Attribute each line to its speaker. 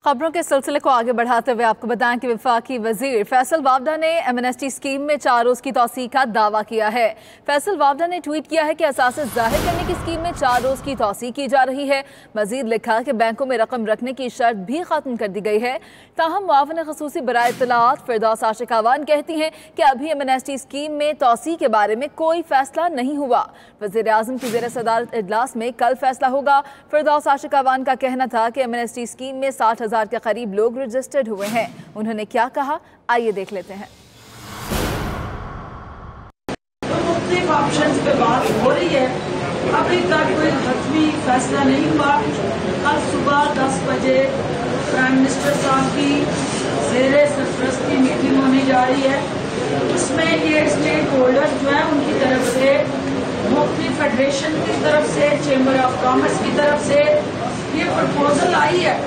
Speaker 1: खबरों के सिलसिले को आगे बढ़ाते हुए आपको बताएं कि वफाकी वजीर फैसल वावडा ने एमनेस्टी स्कीम में 4 रोज की तौसीह का दावा किया है। फैसल वावडा ने ट्वीट किया है कि असासे जाहिर करने की स्कीम में 4 रोज की तौसीह की जा रही है। मजीद लिखा कि बैंकों में रकम रखने की शर्त भी खत्म कर दी गई है। ताहम मुआविन खसूसी बराए इत्तलाआत फिरदौस आशिक अवान कहती हैं कि अभी एमनेस्टी स्कीम में तौसीह के बारे में कोई फैसला नहीं हुआ। वज़ीर आज़म की ज़ेर सदारत इजलास में कल फैसला होगा। फिरदौस आशिक अवान का कहना था कि एमनेस्टी स्कीम में 60,000 के करीब लोग रजिस्टर्ड हुए हैं। उन्होंने क्या कहा, आइए देख लेते हैं।
Speaker 2: मुख्तलिफ ऑप्शंस पे बात हो रही है, अभी तक कोई हतमी फैसला नहीं हुआ। कल सुबह 10 बजे प्राइम मिनिस्टर साहब की ज़ेरे सरपरस्ती मीटिंग होने जा रही है। उसमें ये स्टेक होल्डर्स जो है उनकी तरफ से, मुख्तलिफ फेडरेशन की तरफ से, चेंबर ऑफ कॉमर्स की तरफ से ये प्रपोजल आई है